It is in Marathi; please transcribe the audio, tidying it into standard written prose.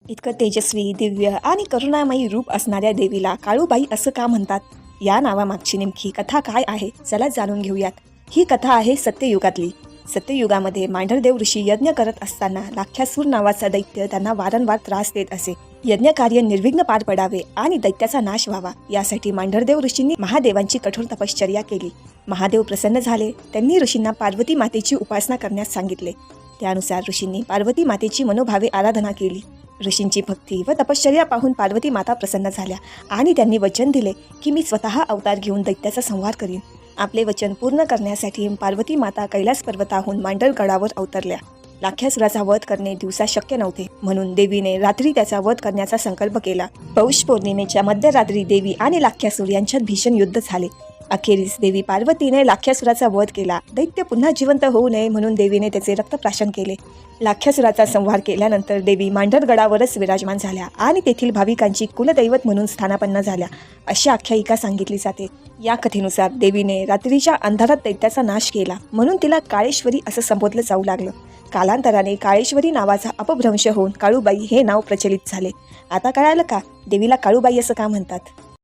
इतकं तेजस्वी, दिव्य आणि करुणामयी रूप असणाऱ्या देवीला काळूबाई असं का म्हणतात? या नावामागची नेमकी कथा काय आहे? चला जाणून घेऊयात. ही कथा आहे सत्ययुगातली. सत्ययुगामध्ये मांढरदेव ऋषी यज्ञ करत असताना लाख्यासूर नावाचा दैत्य त्यांना वारंवार त्रास देत असे. यज्ञ कार्य निर्विघ्न पार पडावे आणि दैत्याचा नाश व्हावा यासाठी मांढरदेव ऋषींनी महादेवांची कठोर तपश्चर्या केली. महादेव प्रसन्न झाले. त्यांनी ऋषींना पार्वती मातेची उपासना करण्यास सांगितले. त्यानुसार ऋषींनी पार्वती मातेची मनोभावे आराधना केली. ऋषींची भक्ती व तपश्चर्या पाहून पार्वती माता प्रसन्न झाल्या आणि त्यांनी वचन दिले की मी स्वतः अवतार घेऊन दैत्याचा संहार करीन. आपले वचन पूर्ण करण्यासाठी पार्वती माता कैलास पर्वताहून मांडरगडावर अवतरल्या. लाख्यासुराचा वध करणे दिवसा शक्य नव्हते, म्हणून देवीने रात्री त्याचा वध करण्याचा संकल्प केला. पौष पौर्णिमेच्या मध्यरात्री देवी आणि लाख्यासूर यांच्यात भीषण युद्ध झाले. अखेरीस देवी पार्वतीने लाख्यासुराचा वध केला. दैत्य पुन्हा जिवंत होऊ नये म्हणून देवीने त्याचे रक्तप्राशन केले. लाख्यासुराचा संहार केल्यानंतर देवी मांढरगडावरच विराजमान झाल्या आणि तेथील भाविकांची कुलदैवत म्हणून स्थानापन्न झाल्या, अशी आख्यायिका सांगितली जाते. या कथेनुसार देवीने रात्रीच्या अंधारात दैत्याचा नाश केला, म्हणून तिला काळेश्वरी असं संबोधलं जाऊ लागलं. कालांतराने काळेश्वरी नावाचा अपभ्रंश होऊन काळूबाई हे नाव प्रचलित झाले. आता कळालं का देवीला काळूबाई असं का म्हणतात?